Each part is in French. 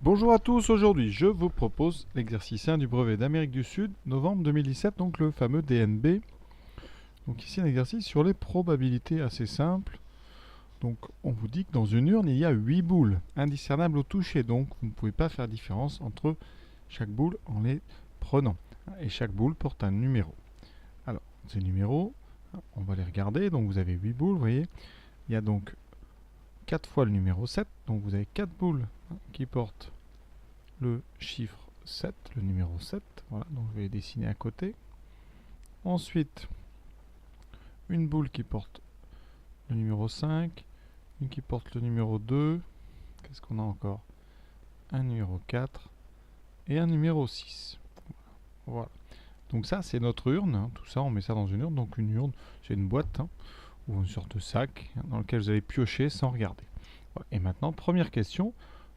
Bonjour à tous, aujourd'hui je vous propose l'exercice 1 du brevet d'Amérique du Sud, novembre 2017, donc le fameux DNB. Donc ici un exercice sur les probabilités assez simple. Donc on vous dit que dans une urne il y a 8 boules, indiscernables au toucher, donc vous ne pouvez pas faire différence entre chaque boule en les prenant. Et chaque boule porte un numéro. Alors ces numéros, on va les regarder, donc vous avez 8 boules, vous voyez. Il y a donc 4 fois le numéro 7, donc vous avez 4 boules qui portent le chiffre 7, le numéro 7. Voilà, donc je vais les dessiner à côté. Ensuite, une boule qui porte le numéro 5, une qui porte le numéro 2. Qu'est-ce qu'on a encore? Un numéro 4 et un numéro 6. Voilà. Donc ça, c'est notre urne. Hein. Tout ça, on met ça dans une urne. Donc une urne, c'est une boîte ou une sorte de sac dans lequel vous allez piocher sans regarder. Voilà. Et maintenant, première question.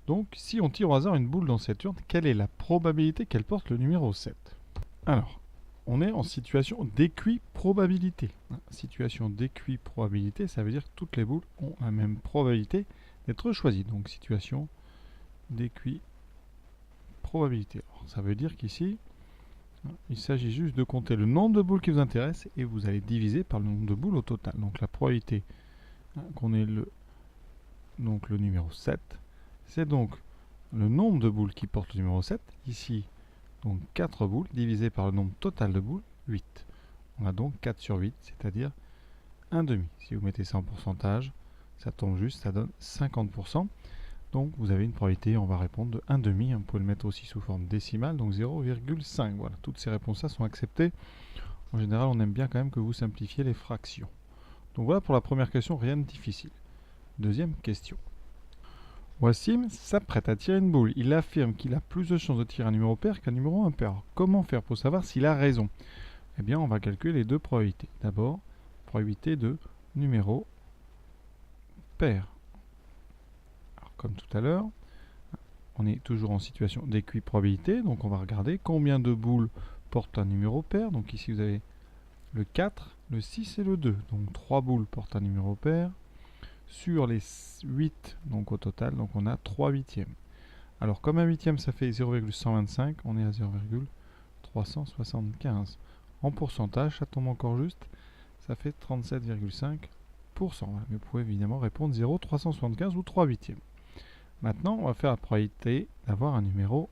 Donc, si on tire au hasard une boule dans cette urne, quelle est la probabilité qu'elle porte le numéro 7? Alors, on est en situation d'équiprobabilité. Situation d'équiprobabilité, ça veut dire que toutes les boules ont la même probabilité d'être choisies. Donc, situation d'équiprobabilité. Ça veut dire qu'ici, il s'agit juste de compter le nombre de boules qui vous intéressent et vous allez diviser par le nombre de boules au total. Donc, la probabilité qu'on ait le numéro 7, c'est donc le nombre de boules qui porte le numéro 7. Ici, donc 4 boules divisé par le nombre total de boules, 8. On a donc 4 sur 8, c'est-à-dire 1 demi. Si vous mettez ça en pourcentage, ça tombe juste, ça donne 50%. Donc vous avez une probabilité, on va répondre de 1 demi. Vous pouvez le mettre aussi sous forme décimale, donc 0,5. Voilà, toutes ces réponses-là sont acceptées. En général, on aime bien quand même que vous simplifiez les fractions. Donc voilà pour la première question, rien de difficile. Deuxième question. Wassim s'apprête à tirer une boule. Il affirme qu'il a plus de chances de tirer un numéro pair qu'un numéro impair. Comment faire pour savoir s'il a raison? Eh bien, on va calculer les deux probabilités. D'abord, probabilité de numéro pair. Alors, comme tout à l'heure, on est toujours en situation d'équiprobabilité. Donc, on va regarder combien de boules portent un numéro pair. Donc, ici, vous avez le 4, le 6 et le 2. Donc, 3 boules portent un numéro pair. Sur les 8, donc au total, donc on a 3 huitièmes. Alors comme un huitième ça fait 0,125, on est à 0,375. En pourcentage, ça tombe encore juste, ça fait 37,5%. Voilà. Mais vous pouvez évidemment répondre 0,375 ou 3 huitièmes. Maintenant, on va faire la probabilité d'avoir un numéro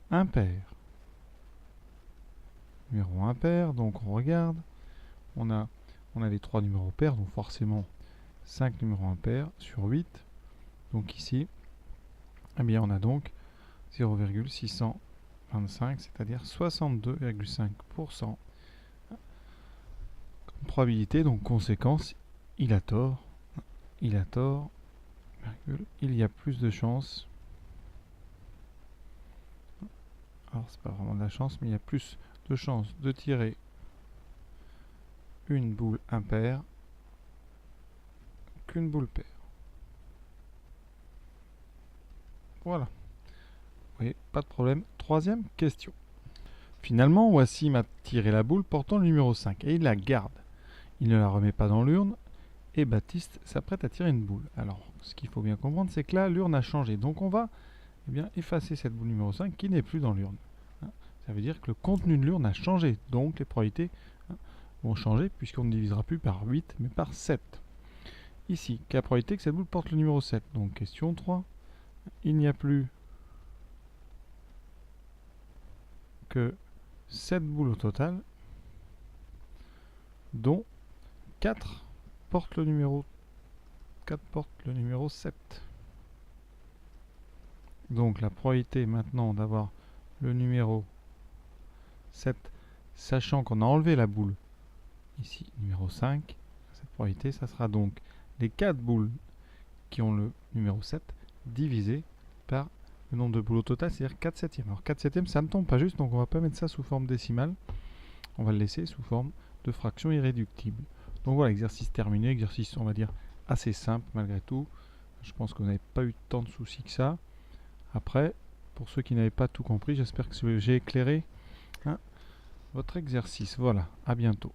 impair. Numéro impair, donc on regarde, on a les 3 numéros pairs, donc forcément 5 numéros impairs sur 8. Donc ici, eh bien on a donc 0,625, c'est-à-dire 62,5% probabilité. Donc conséquence, il a tort. Il a tort. Il y a plus de chances. Alors c'est pas vraiment de la chance, mais il y a plus de chances de tirer une boule impaire qu'une boule paire. Voilà. Vous voyez, pas de problème. Troisième question. Finalement, Wassim a tiré la boule portant le numéro 5 et il la garde. Il ne la remet pas dans l'urne et Baptiste s'apprête à tirer une boule. Alors, ce qu'il faut bien comprendre, c'est que là, l'urne a changé. Donc, on va effacer cette boule numéro 5 qui n'est plus dans l'urne. Ça veut dire que le contenu de l'urne a changé. Donc, les probabilités vont changer puisqu'on ne divisera plus par 8 mais par 7. Ici, quelle probabilité que cette boule porte le numéro 7? Donc, question 3. Il n'y a plus que 7 boules au total, dont 4 portent le numéro 7. Donc la probabilité maintenant d'avoir le numéro 7, sachant qu'on a enlevé la boule, ici numéro 5, cette probabilité, ça sera donc les 4 boules qui ont le numéro 7 divisé par le nombre de boules au total, c'est-à-dire 4 septièmes. Alors 4 septièmes, ça ne tombe pas juste, donc on ne va pas mettre ça sous forme décimale. On va le laisser sous forme de fraction irréductible. Donc voilà, exercice terminé, exercice on va dire assez simple malgré tout. Je pense que vous n'avez pas eu tant de soucis que ça. Après, pour ceux qui n'avaient pas tout compris, j'espère que j'ai éclairé votre exercice. Voilà, à bientôt.